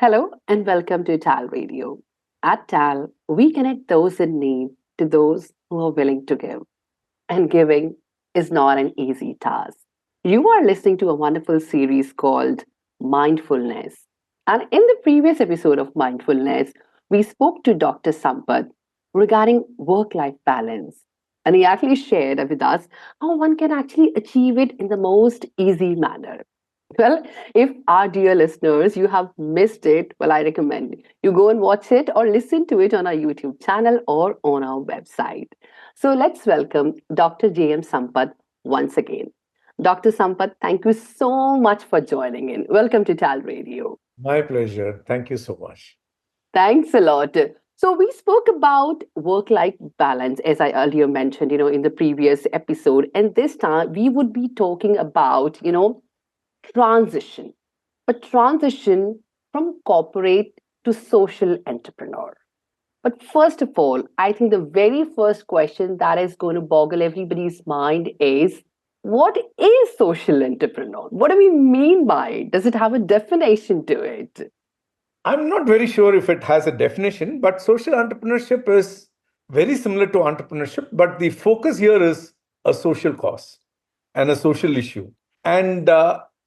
Hello and welcome to TALRadio. At TAL, we connect those in need to those who are willing to give. And giving is not an easy task. You are listening to a wonderful series called Mindfulness. And in the previous episode of Mindfulness, we spoke to Dr. Sampath regarding work life balance. And he actually shared with us how one can actually achieve it in the most easy manner. Well, if our dear listeners, you have missed it, well, I recommend you go and watch it or listen to it on our YouTube channel or on our website. So let's welcome Dr. J.M. Sampath once again. Dr. Sampath, thank you so much for joining in. Welcome to Tal Radio. My pleasure. Thank you so much. Thanks a lot. So we spoke about work-life balance, as I earlier mentioned, in the previous episode. And this time we would be talking about, transition, a transition from corporate to social entrepreneur. But first of all, I think the very first question that is going to boggle everybody's mind is, what is social entrepreneur? What do we mean by it? Does it have a definition to it? I'm not very sure if it has a definition, but social entrepreneurship is very similar to entrepreneurship, but the focus here is a social cause and a social issue. And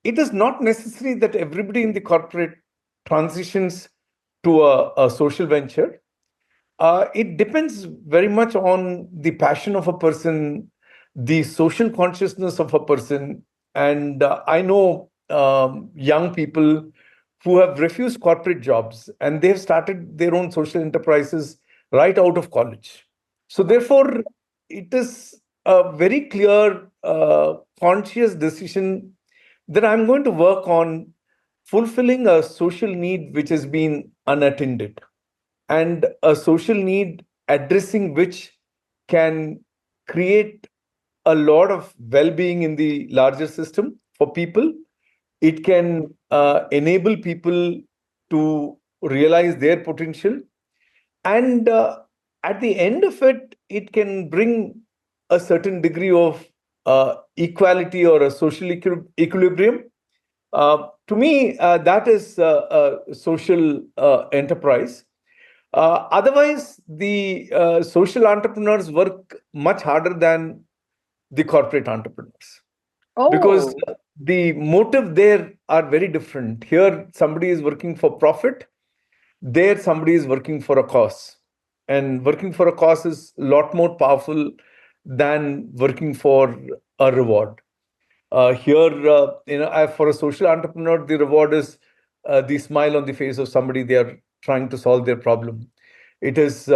it is not necessary that everybody in the corporate transitions to a social venture. It depends very much on the passion of a person, the social consciousness of a person. And I know young people who have refused corporate jobs and they've started their own social enterprises right out of college. So therefore, it is a very clear, conscious decision that I'm going to work on fulfilling a social need which has been unattended, and a social need addressing which can create a lot of well-being in the larger system for people. It can enable people to realize their potential. And at the end of it, it can bring a certain degree of equality or a social equilibrium. To me, that is a social enterprise. Otherwise, the social entrepreneurs work much harder than the corporate entrepreneurs, because Oh, the motive there are very different. Here, somebody is working for profit. There, somebody is working for a cause. And working for a cause is a lot more powerful than working for a reward. Here, for a social entrepreneur, the reward is the smile on the face of somebody they are trying to solve their problem. It is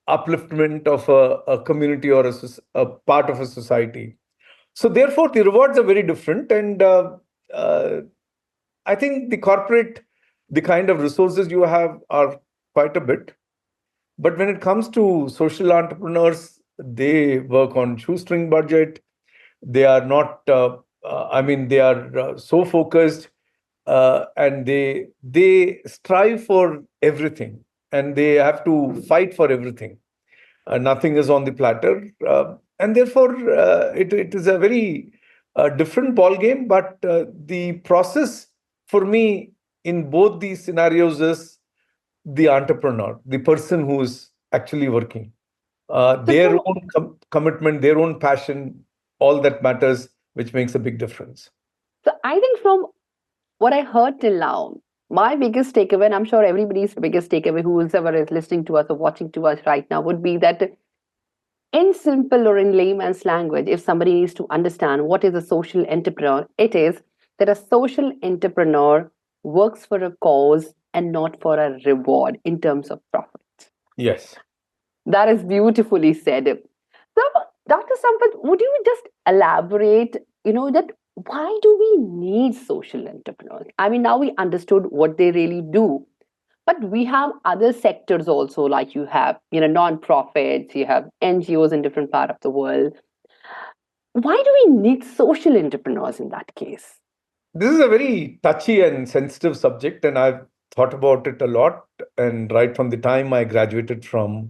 upliftment of a community or a part of a society. So therefore, the rewards are very different. And uh, I think the kind of resources you have are quite a bit. But when it comes to social entrepreneurs, they work on shoestring budget. They are not, they are so focused, and they strive for everything, and they have to fight for everything. Nothing is on the platter. And therefore, it is a very different ball game. But the process for me in both these scenarios is the entrepreneur, the person who is actually working. so Their from own commitment, their own passion, all that matters, which makes a big difference. so I think from what I heard till now, my biggest takeaway, and I'm sure everybody's biggest takeaway, whoever is listening to us or watching to us right now, would be that in simple or in layman's language, if somebody needs to understand what is a social entrepreneur, it is that a social entrepreneur works for a cause and not for a reward in terms of profit. Yes. That is beautifully said. So, Dr. Sampath, would you just elaborate, that why do we need social entrepreneurs? I mean, now we understood what they really do, but we have other sectors also, like you have, non-profits, you have NGOs in different part of the world. Why do we need social entrepreneurs in that case? This is a very touchy and sensitive subject, and I've thought about it a lot. And right from the time I graduated from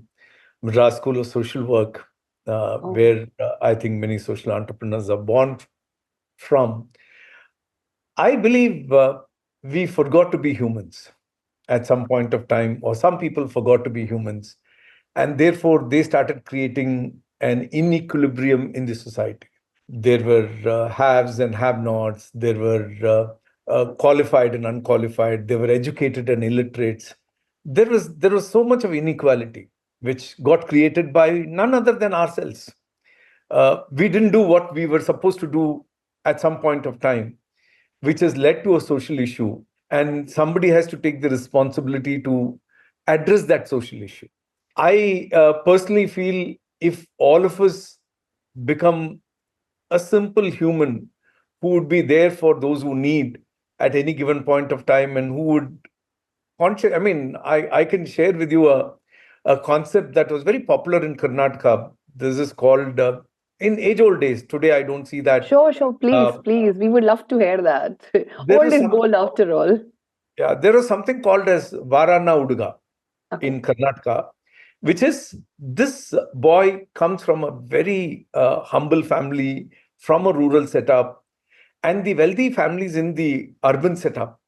Madras School of Social Work, Oh, where I think many social entrepreneurs are born from. I believe we forgot to be humans at some point of time, or some people forgot to be humans, and therefore they started creating an inequilibrium in the society. There were haves and have-nots. There were qualified and unqualified. There were educated and illiterates. There was so much of inequality, which got created by none other than ourselves. We didn't do what we were supposed to do at some point of time, which has led to a social issue. And somebody has to take the responsibility to address that social issue. I personally feel if all of us become a simple human who would be there for those who need at any given point of time, and who would I mean, I can share with you a concept that was very popular in Karnataka. This is called, in age old days. Today, I don't see that. Sure, sure. Please, Uh, please. We would love to hear that. there Old was is something, gold after all. yeah, there was something called as Varana Uduga Okay. in Karnataka, which is this boy comes from a very humble family, from a rural setup, and the wealthy families in the urban setup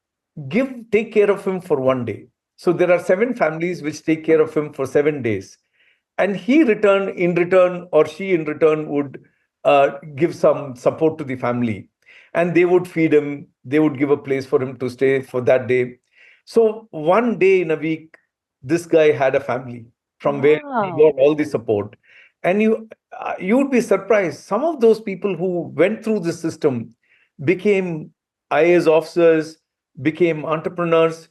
take care of him for one day. So there are 7 families which take care of him for 7 days, and in return, or she in return would give some support to the family, and they would feed him. They would give a place for him to stay for that day. So one day in a week, this guy had a family from where he got Wow. all the support. And you would be surprised. Some of those people who went through the system became IAS officers, became entrepreneurs.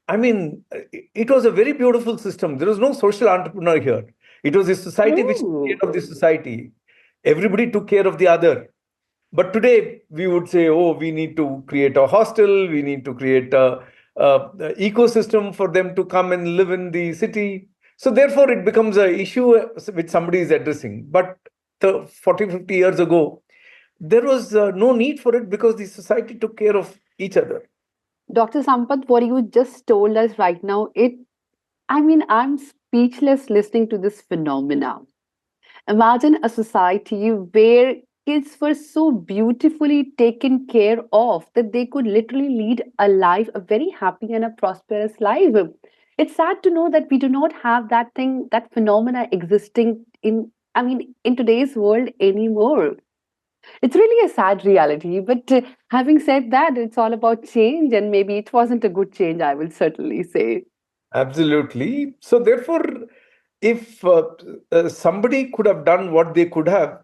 I mean, it was a very beautiful system. There was no social entrepreneur here. It was a society which took True. care of the society. Everybody took care of the other. But today we would say, oh, we need to create a hostel, we need to create a ecosystem for them to come and live in the city. So therefore, it becomes an issue which somebody is addressing. But 40, 50 years ago, there was no need for it because the society took care of each other. Dr. Sampath, what you just told us right now, I mean, I'm speechless listening to this phenomena. Imagine a society where kids were so beautifully taken care of that they could literally lead a life, a very happy and a prosperous life. It's sad to know that we do not have that thing, that phenomena existing in today's world anymore. It's really a sad reality, but having said that, it's all about change, and maybe it wasn't a good change, I will certainly say. Absolutely. So therefore, if somebody could have done what they could have,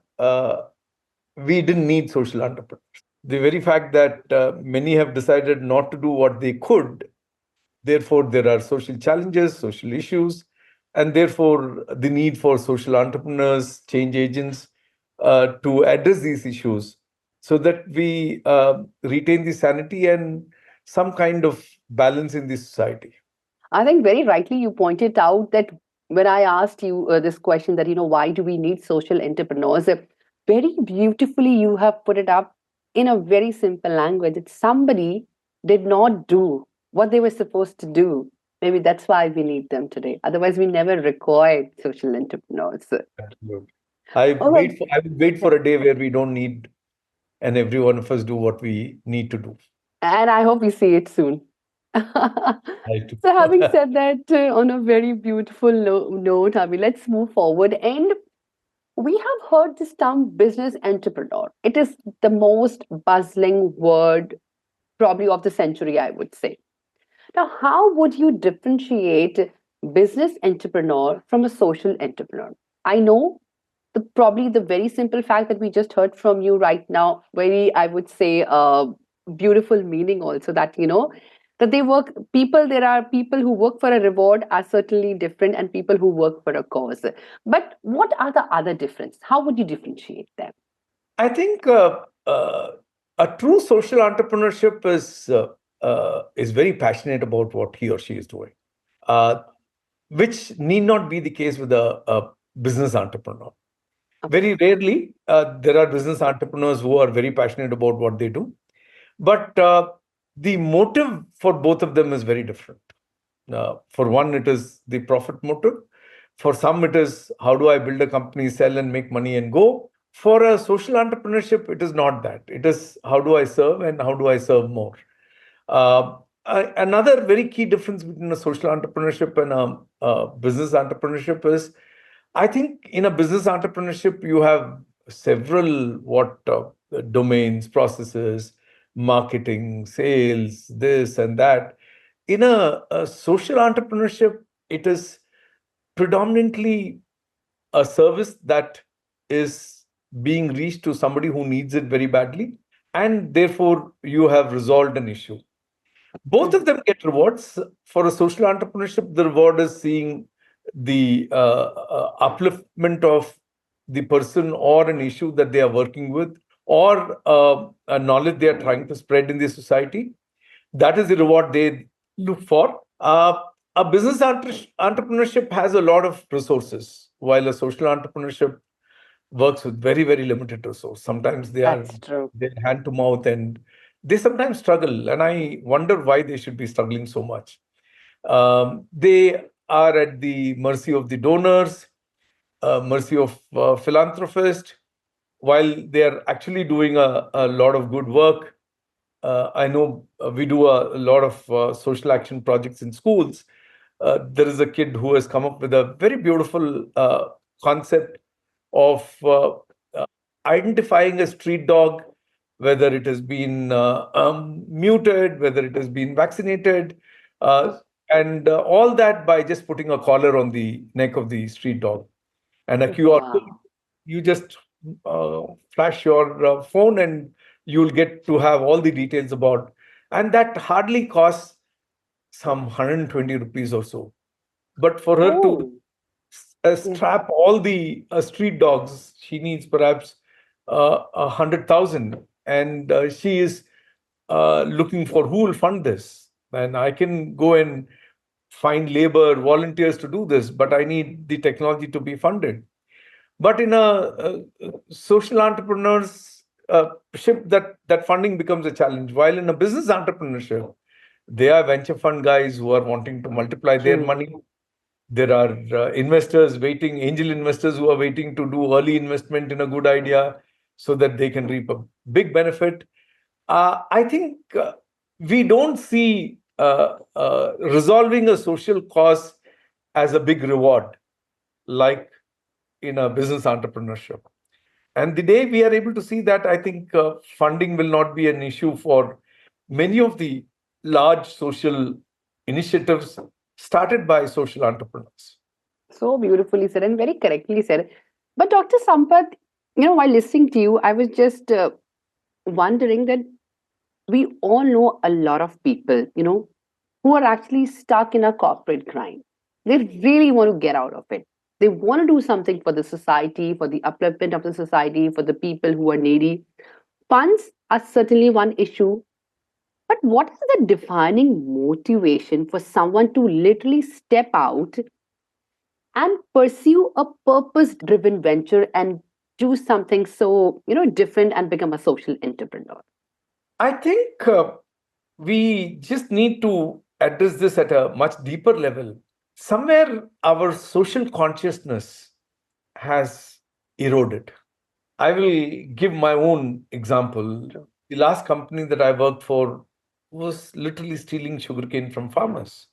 we didn't need social entrepreneurs. The very fact that many have decided not to do what they could, therefore there are social challenges, social issues, and therefore the need for social entrepreneurs, change agents, to address these issues so that we retain the sanity and some kind of balance in the society. I think very rightly you pointed out that when I asked you this question that, why do we need social entrepreneurs? Very beautifully you have put it up in a very simple language. That somebody did not do what they were supposed to do. Maybe that's why we need them today. Otherwise, we never required social entrepreneurs. Absolutely. All right. I would wait for a day where we don't need, and every one of us do what we need to do. And I hope we see it soon. I do. So, having said that, on a very beautiful note, I mean, let's move forward. And we have heard this term business entrepreneur. It is the most bustling word, probably of the century, I would say. Now, how would you differentiate business entrepreneur from a social entrepreneur? I know probably the very simple fact that we just heard from you right now, very, I would say, beautiful meaning also that, that they work, there are people who work for a reward are certainly different and people who work for a cause. But what are the other difference? How would you differentiate them? I think a true social entrepreneurship is very passionate about what he or she is doing, uh, which need not be the case with a business entrepreneur. Okay. Very rarely, there are business entrepreneurs who are very passionate about what they do, but the motive for both of them is very different. For one, it is the profit motive. For some, it is how do I build a company, sell and make money and go. For a social entrepreneurship, it is not that. It is how do I serve and how do I serve more. Uh, Another very key difference between a social entrepreneurship and a business entrepreneurship is, I think in a business entrepreneurship, you have several domains, processes, marketing, sales, this and that. In a social entrepreneurship, it is predominantly a service that is being reached to somebody who needs it very badly, and therefore you have resolved an issue. Both of Mhm. them get rewards. For a social entrepreneurship, the reward is seeing the upliftment of the person or an issue that they are working with, or a knowledge they are trying to spread in the society. That is the reward they look for. A entrepreneurship has a lot of resources, while a social entrepreneurship works with very, very limited resource. Sometimes That's true. they're hand to mouth, and they sometimes struggle. And I wonder why they should be struggling so much. They are at the mercy of the donors, mercy of philanthropists, while they are actually doing a lot of good work. I know we do a lot of social action projects in schools. There is a kid who has come up with a very beautiful concept of identifying a street dog, whether it has been muted, whether it has been vaccinated, uh, and all that by just putting a collar on the neck of the street dog and a QR code. Wow. You just uh, flash your phone and you'll get to have all the details about, and that hardly costs some 120 rupees or so. But for her to Oh, yeah. strap all the street dogs, she needs perhaps 100,000, and she is looking for who will fund this. And I can go and find labor, volunteers to do this, but I need the technology to be funded. But in a social entrepreneurs ship, that funding becomes a challenge. While in a business entrepreneurship, there are venture fund guys who are wanting to multiply their True. money. There are investors waiting, angel investors who are waiting to do early investment in a good idea so that they can reap a big benefit. I think we don't see resolving a social cause as a big reward like in a business entrepreneurship. And the day we are able to see that, I think funding will not be an issue for many of the large social initiatives started by social entrepreneurs. So beautifully said and very correctly said. But Dr. Sampath, while listening to you, I was just wondering that we all know a lot of people, who are actually stuck in a corporate grind. They really want to get out of it. They want to do something for the society, for the upliftment of the society, for the people who are needy. Funds are certainly one issue, but what is the defining motivation for someone to literally step out and pursue a purpose driven venture and do something so, different and become a social entrepreneur? I think we just need to address this at a much deeper level. Somewhere our social consciousness has eroded. I will give my own example. The last company that I worked for was literally stealing sugarcane from farmers,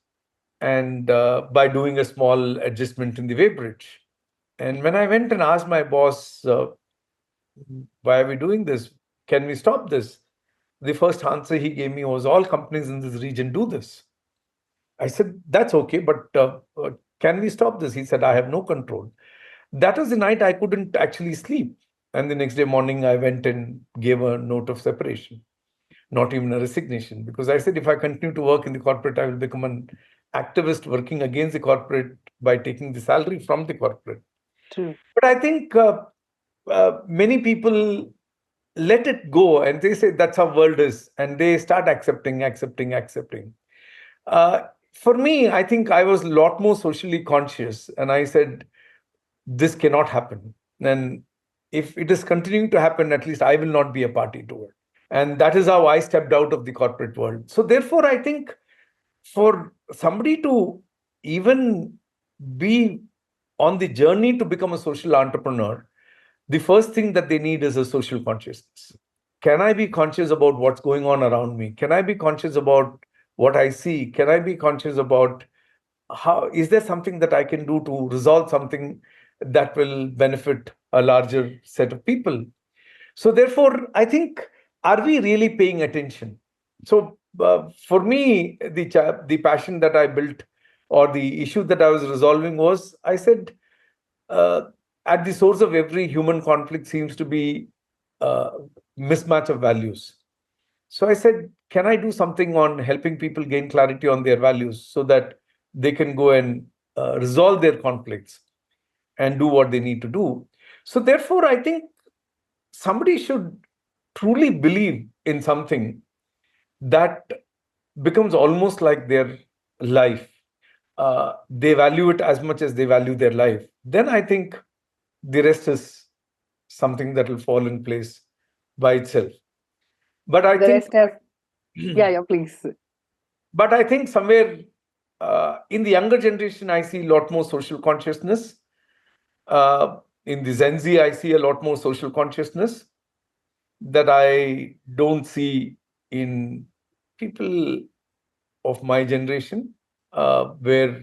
and by doing a small adjustment in the weighbridge. And when I went and asked my boss, why are we doing this? Can we stop this? The first answer he gave me was, all companies in this region do this. I said, that's okay, but can we stop this? He said, I have no control. That was the night I couldn't actually sleep. And the next day morning, I went and gave a note of separation, not even a resignation, because I said, if I continue to work in the corporate, I will become an activist working against the corporate by taking the salary from the corporate. True. But I think many people let it go and they say that's how world is, and they start accepting. Uh, for me, I think I was a lot more socially conscious, and I said, this cannot happen. And if it is continuing to happen, at least I will not be a party to it. And that is how I stepped out of the corporate world. So, therefore, I think for somebody to even be on the journey to become a social entrepreneur, the first thing that they need is a social consciousness. Can I be conscious about what's going on around me? Can I be conscious about what I see? Can I be conscious about how is there something that I can do to resolve something that will benefit a larger set of people? So therefore, I think, are we really paying attention? So for me, the passion that I built or the issue that I was resolving was, I said, uh, at the source of every human conflict seems to be uh, mismatch of values. So I said, can I do something on helping people gain clarity on their values so that they can go and resolve their conflicts and do what they need to do? So therefore, I think somebody should truly believe in something that becomes almost like their life. They value it as much as they value their life. Then I think the rest is something that will fall in place by itself. But I The think, rest has, yeah, yeah, please. but I think somewhere in the younger generation, I see a lot more social consciousness. In the Gen Z, I see a lot more social consciousness that I don't see in people of my generation, where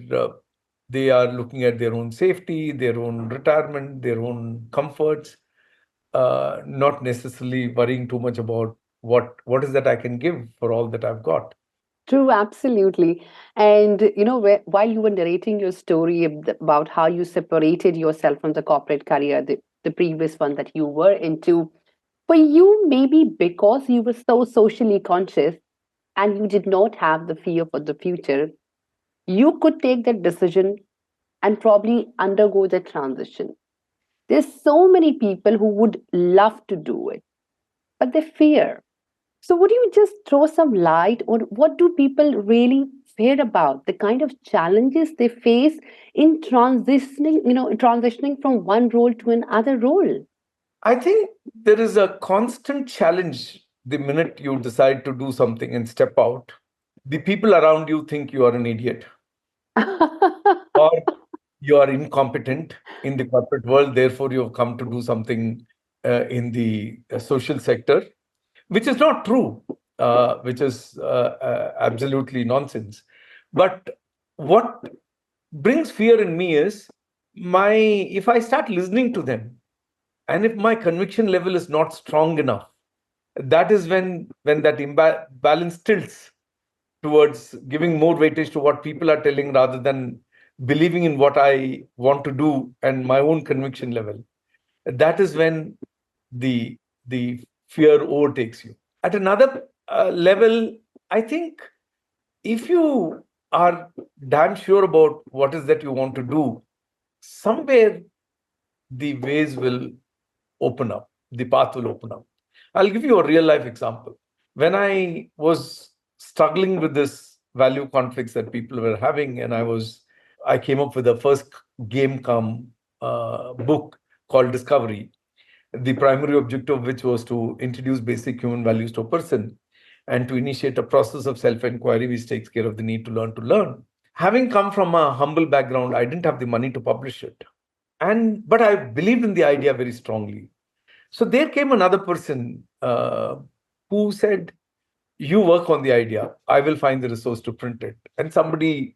they are looking at their own safety, their own retirement, their own comforts, not necessarily worrying too much about what is that I can give for all that I've got. True, absolutely. And while you were narrating your story about how you separated yourself from the corporate career, the previous one that you were into, for you, maybe because you were so socially conscious and you did not have the fear for the future, you could take that decision and probably undergo the transition. There's so many people who would love to do it, but they fear. So, would you just throw some light on what do people really fear about? The kind of challenges they face in transitioning from one role to another role. I think there is a constant challenge the minute you decide to do something and step out. The people around you think you are an idiot or you are incompetent in the corporate world. Therefore, you have come to do something in the social sector, which is not true, which is absolutely nonsense. But what brings fear in me is my if I start listening to them, and if my conviction level is not strong enough, that is when that balance tilts towards giving more weightage to what people are telling rather than believing in what I want to do and my own conviction level. That is when the fear overtakes you. At another level, I think if you are damn sure about what is that you want to do, somewhere the ways will open up, the path will open up. I'll give you a real life example. When I was struggling with this value conflicts that people were having, and I came up with the first game come book called Discovery, the primary objective of which was to introduce basic human values to a person and to initiate a process of self-inquiry which takes care of the need to learn to learn. Having come from a humble background, I didn't have the money to publish it. But I believed in the idea very strongly. So there came another person who said, you work on the idea, I will find the resource to print it. And somebody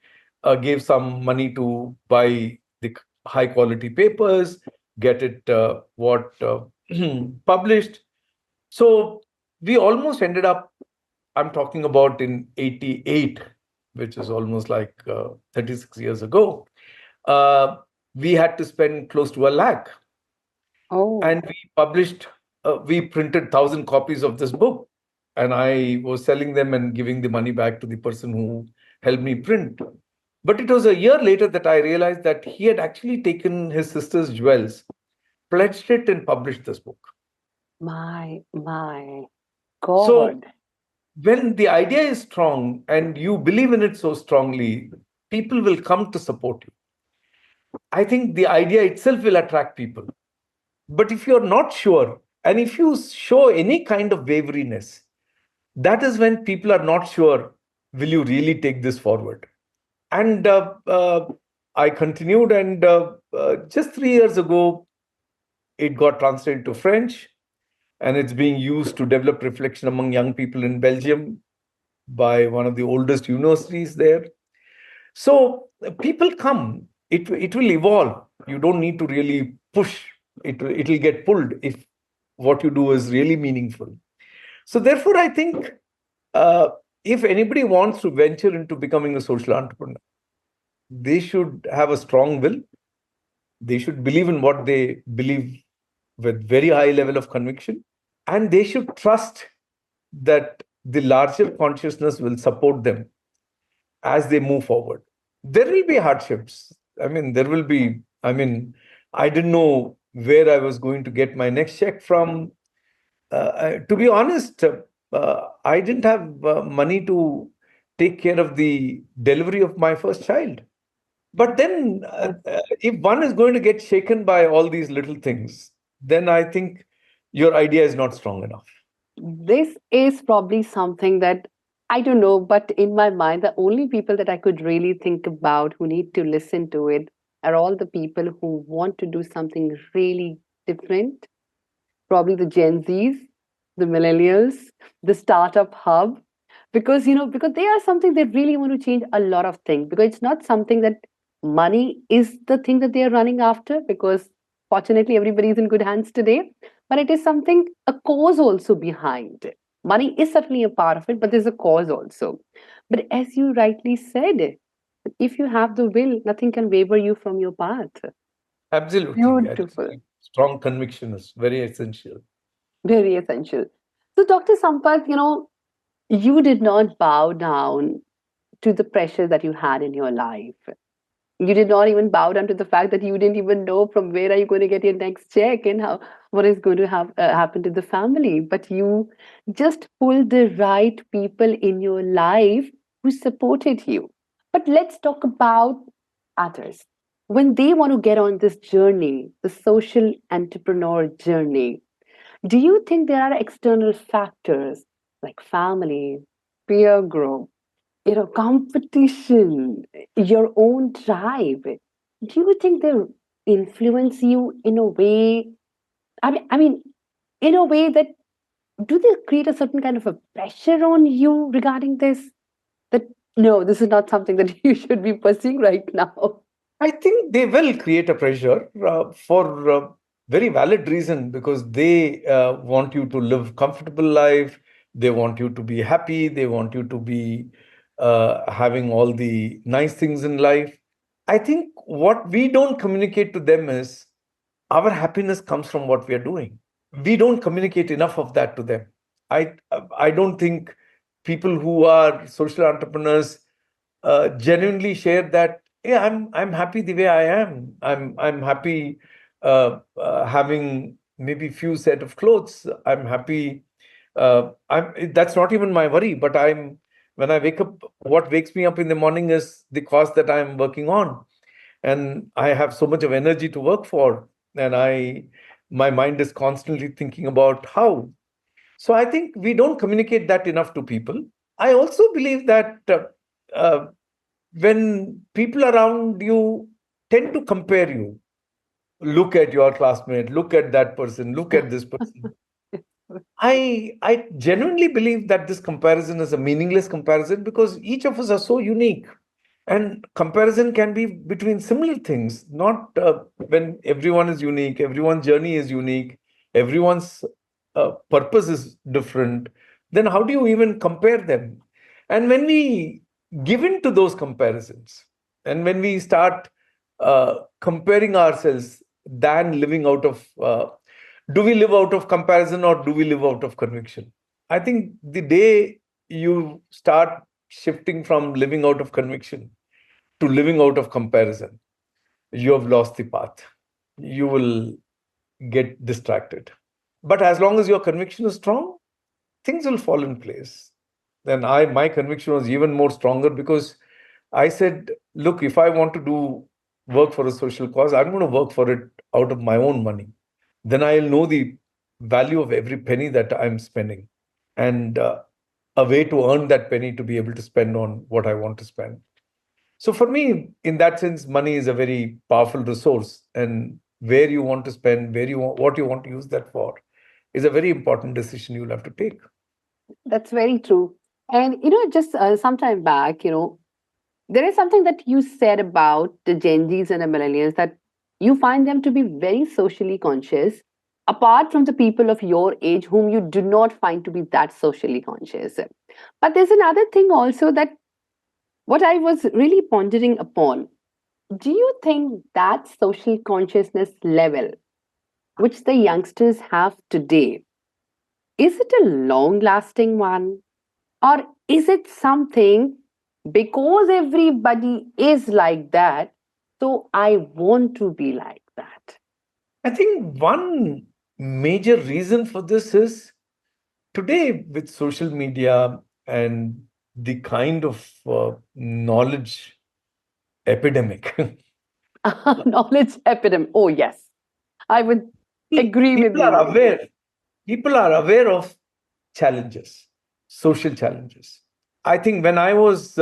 gave some money to buy the high quality papers, get it published. So we almost ended up, I'm talking about in 88, which is almost like 36 years ago. Uh, we had to spend close to a lakh, Oh, and we printed 1,000 copies of this book, and I was selling them and giving the money back to the person who helped me print. But it was a year later that I realized that he had actually taken his sister's jewels, pledged it, and published this book. my So God. when the idea is strong and you believe in it so strongly, people will come to support you. I think the idea itself will attract people. But if you're not sure, and if you show any kind of wariness, that is when people are not sure, will you really take this forward? And I continued, and just 3 years ago, it got translated to French, and it's being used to develop reflection among young people in Belgium by one of the oldest universities there. So people come. It will evolve. You don't need to really push. It'll get pulled if what you do is really meaningful. So therefore, I think uh, if anybody wants to venture into becoming a social entrepreneur, they should have a strong will. They should believe in what they believe with very high level of conviction, and they should trust that the larger consciousness will support them as they move forward. There will be hardships. I didn't know where I was going to get my next check from. To be honest, I didn't have money to take care of the delivery of my first child. But then, if one is going to get shaken by all these little things, then I think your idea is not strong enough. This is probably something that I don't know, but in my mind, the only people that I could really think about who need to listen to it are all the people who want to do something really different. Probably the Gen Zs, the millennials, the startup hub, because because they are something that really want to change a lot of things. Because it's not something that money is the thing that they are running after. Because fortunately, everybody is in good hands today, but it is something a cause also behind it. Money is certainly a part of it, but there's a cause also. But as you rightly said, if you have the will, nothing can waver you from your path. Absolutely. I Beautiful. think strong conviction is very essential. Very essential. So, Dr. Sampath, you did not bow down to the pressure that you had in your life. You did not even bow down to the fact that you didn't even know from where are you going to get your next check and how what is going to happen to the family. But you just pulled the right people in your life who supported you. But let's talk about others. When they want to get on this journey, the social entrepreneur journey, do you think there are external factors like family, peer group, competition, your own tribe? Do you think they influence you in a way? I mean, in a way that do they create a certain kind of a pressure on you regarding this? That no, this is not something that you should be pursuing right now. I think they will create a pressure for very valid reason, because they want you to live comfortable life. They want you to be happy. They want you to be having all the nice things in life. I think what we don't communicate to them is our happiness comes from what we are doing. We don't communicate enough of that to them. I don't think people who are social entrepreneurs genuinely share that. Yeah, I'm happy the way I am. I'm happy having maybe few set of clothes. I'm happy. That's not even my worry. But when I wake up, what wakes me up in the morning is the cause that I'm working on, and I have so much of energy to work for, and my mind is constantly thinking about how. So I think we don't communicate that enough to people. I also believe that uh, when people around you tend to compare you, look at your classmate, look at that person, look at this person. I genuinely believe that this comparison is a meaningless comparison, because each of us are so unique. And comparison can be between similar things, not when everyone is unique, everyone's journey is unique, everyone's purpose is different. Then how do you even compare them? And when we give in to those comparisons, and when we start comparing ourselves than living out of, do we live out of comparison or do we live out of conviction? I think the day you start shifting from living out of conviction to living out of comparison, you have lost the path. You will get distracted. But as long as your conviction is strong, things will fall in place. Then my conviction was even more stronger, because I said, look, if I want to do work for a social cause, I'm going to work for it out of my own money. Then I'll know the value of every penny that I'm spending, and a way to earn that penny to be able to spend on what I want to spend. So for me, in that sense, money is a very powerful resource. And where you want to spend, what you want to use that for, is a very important decision you'll have to take. That's very true. And, just some time back, there is something that you said about the Gen Zs and the millennials that you find them to be very socially conscious, apart from the people of your age whom you do not find to be that socially conscious. But there's another thing also that what I was really pondering upon. Do you think that social consciousness level, which the youngsters have today, is it a long lasting one? Or is it something because everybody is like that, so I want to be like that? I think one major reason for this is today, with social media and the kind of knowledge epidemic, Knowledge epidemic. Oh, yes. I would agree with people you. are aware. People are aware of challenges, social challenges. I think when I was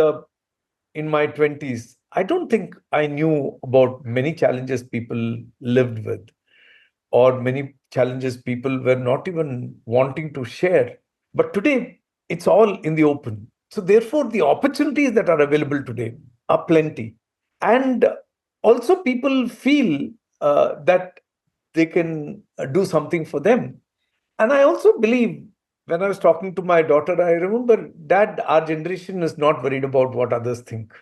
in my 20s, I don't think I knew about many challenges people lived with, or many challenges people were not even wanting to share. But today, it's all in the open. So, therefore, the opportunities that are available today are plenty. And also, people feel that they can do something for them. And I also believe, when I was talking to my daughter, I remember, Dad, our generation is not worried about what others think.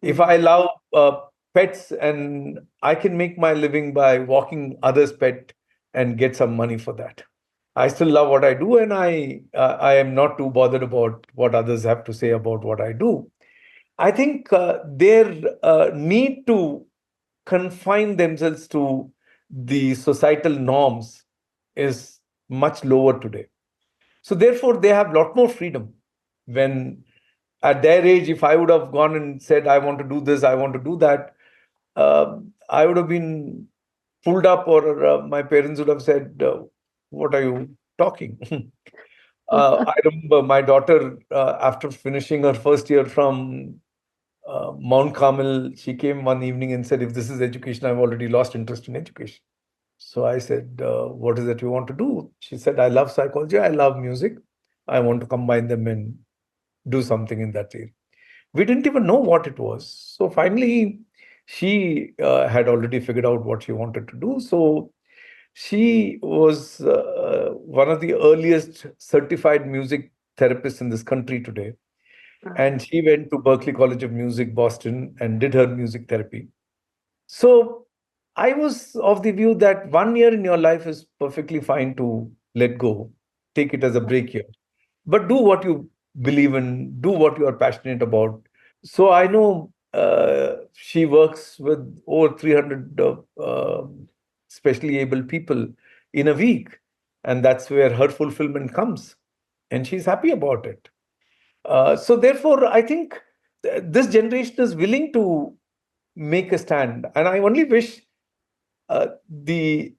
If Mm. I love pets and I can make my living by walking others' pet and get some money for that, I still love what I do, and I am not too bothered about what others have to say about what I do. I think their need to confine themselves to the societal norms is much lower today. So therefore, they have a lot more freedom. When at their age, if I would have gone and said, I want to do this, I want to do that, I would have been pulled up, or my parents would have said, what are you talking? I remember my daughter, after finishing her first year from Mount Carmel, she came one evening and said, if this is education, I've already lost interest in education. So I said, what is it you want to do? She said, I love psychology, I love music. I want to combine them and do something in that area. We didn't even know what it was. So finally, she had already figured out what she wanted to do. So she was one of the earliest certified music therapists in this country today. And she went to Berklee College of Music, Boston, and did her music therapy. So I was of the view that 1 year in your life is perfectly fine to let go, take it as a break year, but do what you believe in, do what you are passionate about. So I know she works with over 300 specially able people in a week, and that's where her fulfillment comes, and she's happy about it. So therefore, I think this generation is willing to make a stand, and I only wish the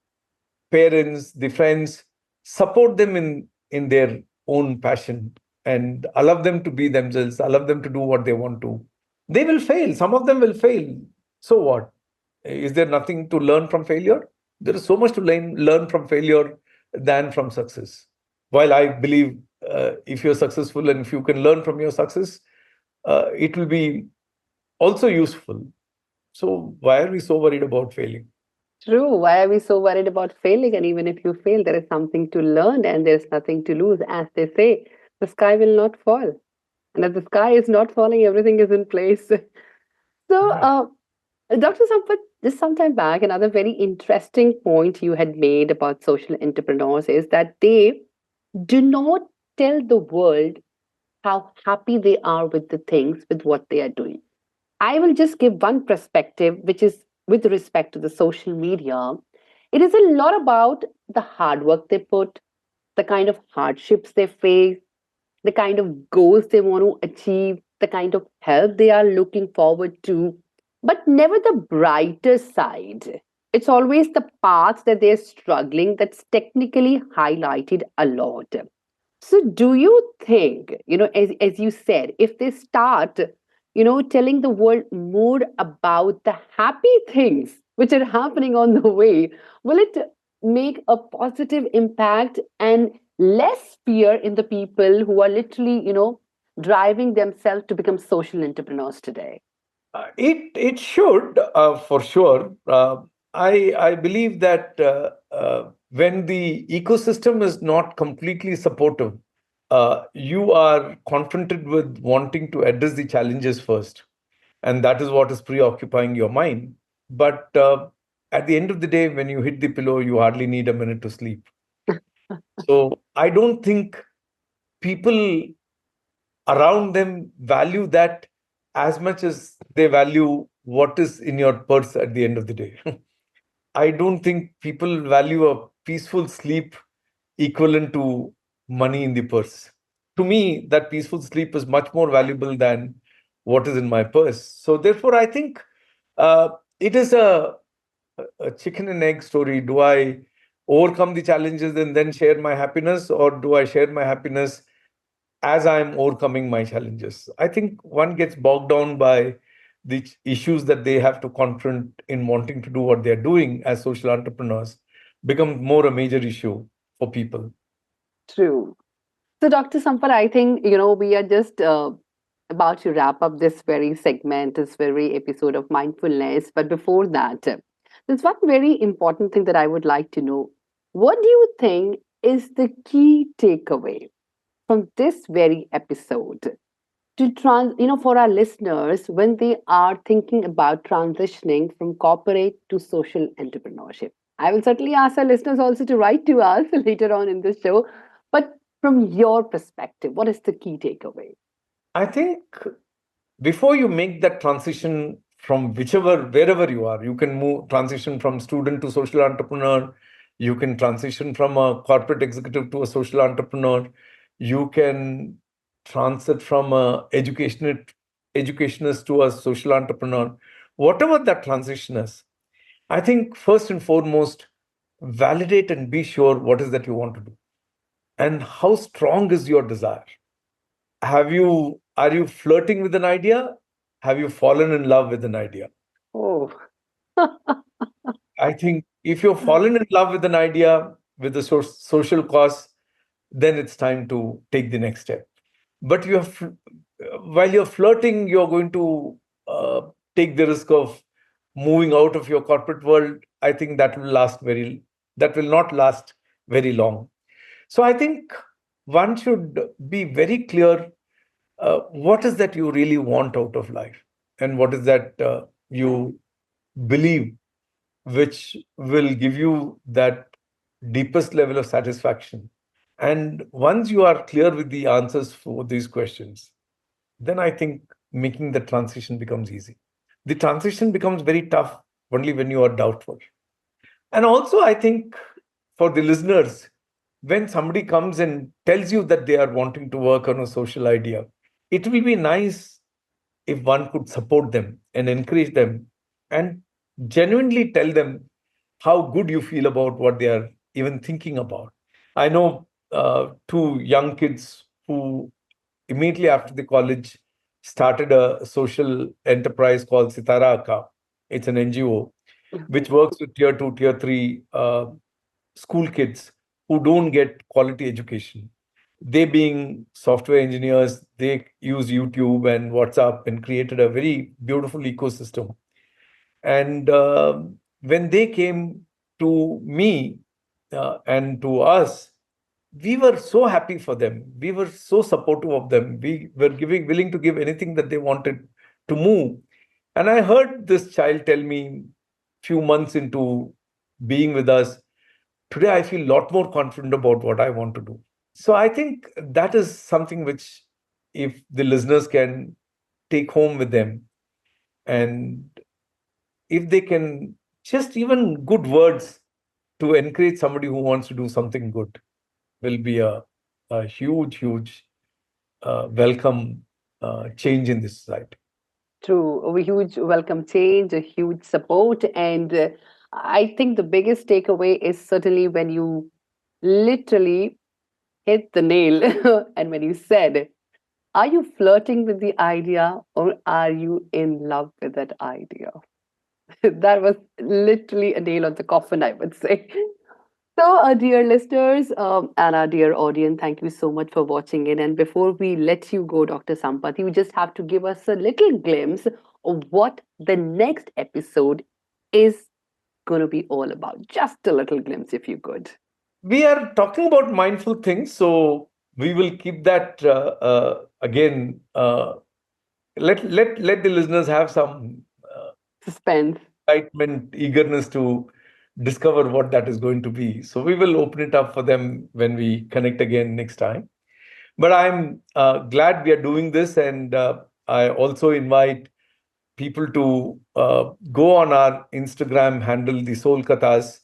parents, the friends, support them in their own passion and allow them to be themselves, allow them to do what they want to. They will fail. Some of them will fail. So what? Is there nothing to learn from failure? There is so much to learn from failure than from success. While I believe if you're successful and if you can learn from your success, it will be also useful. So why are we so worried about failing? True. Why are we so worried about failing? And even if you fail, there is something to learn and there's nothing to lose. As they say, the sky will not fall. And if the sky is not falling, everything is in place. So, Right. Dr. Sampath, just some time back, another very interesting point you had made about social entrepreneurs is that they do not tell the world how happy they are with the things, with what they are doing. I will just give one perspective, which is with respect to the social media. It is a lot about the hard work they put, the kind of hardships they face, the kind of goals they want to achieve, the kind of help they are looking forward to, but never the brighter side. It's always the parts that they're struggling that's technically highlighted a lot. So, do you think, as you said, if they start, telling the world more about the happy things, which are happening on the way, will it make a positive impact and less fear in the people who are literally, driving themselves to become social entrepreneurs today? It should, for sure. I believe that when the ecosystem is not completely supportive, you are confronted with wanting to address the challenges first, and that is what is preoccupying your mind. But at the end of the day, when you hit the pillow, you hardly need a minute to sleep. So I don't think people around them value that as much as they value what is in your purse at the end of the day. I don't think people value a peaceful sleep equivalent to money in the purse. To me, that peaceful sleep is much more valuable than what is in my purse. So, therefore, I think uh, it is a chicken and egg story. Do I overcome the challenges and then share my happiness, or do I share my happiness as I'm overcoming my challenges? I think one gets bogged down by the issues that they have to confront in wanting to do what they're doing as social entrepreneurs, become more a major issue for people. True. So, Dr. Sampath, I think, we are just about to wrap up this very segment, this very episode of mindfulness. But before that, there's one very important thing that I would like to know. What do you think is the key takeaway from this very episode to for our listeners when they are thinking about transitioning from corporate to social entrepreneurship? I will certainly ask our listeners also to write to us later on in the show, but from your perspective, what is the key takeaway? I think before you make that transition from wherever you are, you can move transition from student to social entrepreneur, you can transition from a corporate executive to a social entrepreneur, you can transit from a educationist to a social entrepreneur. Whatever that transition is, I think first and foremost, validate and be sure what is that you want to do and how strong is your desire. Are you flirting with an idea? Have you fallen in love with an idea? Oh, I think if you've fallen in love with an idea with the social cause, then it's time to take the next step. But while you're flirting, you're going to uh, take the risk of moving out of your corporate world. I think that will not last very long. So I think one should be very clear, what is that you really want out of life, and what is that you believe which will give you that deepest level of satisfaction. And once you are clear with the answers for these questions, then I think making the transition becomes easy. The transition becomes very tough only when you are doubtful. And also, I think for the listeners, when somebody comes and tells you that they are wanting to work on a social idea, it will be nice if one could support them and encourage them and genuinely tell them how good you feel about what they are even thinking about. I know two young kids who immediately after the college started a social enterprise called Sitara Akka. It's an NGO which works with tier two, tier three school kids who don't get quality education. They, being software engineers, they use YouTube and WhatsApp and created a very beautiful ecosystem. And when they came to me and to us, we were so happy for them. We were so supportive of them. We were willing to give anything that they wanted to move. And I heard this child tell me few months into being with us, today I feel a lot more confident about what I want to do. So I think that is something which, if the listeners can take home with them, and if they can just even good words to encourage somebody who wants to do something good, will be a huge, huge welcome change in this society. true. A huge welcome change, a huge support. And I think the biggest takeaway is certainly when you literally hit the nail and when you said, are you flirting with the idea or are you in love with that idea? That was literally a nail on the coffin, I would say. So, dear listeners and our dear audience, thank you so much for watching in. And before we let you go, Dr. Sampath, you just have to give us a little glimpse of what the next episode is going to be all about. Just a little glimpse, if you could. We are talking about mindful things, so we will keep that again. Let the listeners have some Suspense. excitement, eagerness to discover what that is going to be. So we will open it up for them when we connect again next time. But I'm glad we are doing this, and I also invite people to go on our Instagram handle, the Soul Kathas,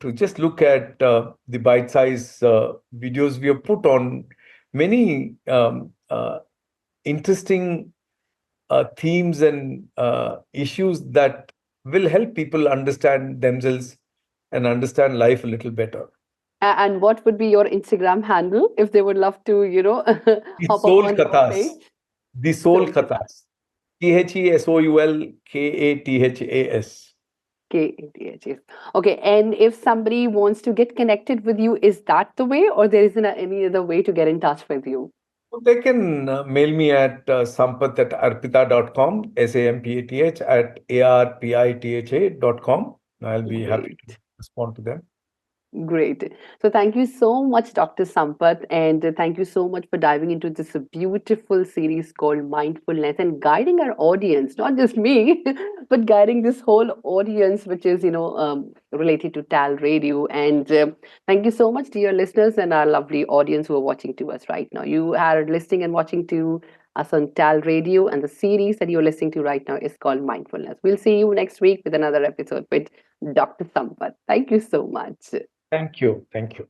to just look at the bite-sized videos we have put on many interesting themes and issues that will help people understand themselves and understand life a little better. And what would be your Instagram handle if they would love to, The hop up Soul on your Kathas. page? The Soul Soul Kathas. Kathas. Thesoulkathas. KATHS. Okay, and if somebody wants to get connected with you, is that the way, or there isn't any other way to get in touch with you? So they can mail me at sampath at arpita.com, SAMPATH at ARPITHA.com. I'll be happy to Great. respond to them. Great. So thank you so much, Dr. Sampath, and thank you so much for diving into this beautiful series called Mindfulness and guiding our audience, not just me, but guiding this whole audience, which is, related to TAL Radio. And thank you so much, dear listeners and our lovely audience who are watching to us right now. You are listening and watching to us on TAL Radio, and the series that you're listening to right now is called Mindfulness. We'll see you next week with another episode with Dr. Sampath. Thank you so much. Thank you. Thank you.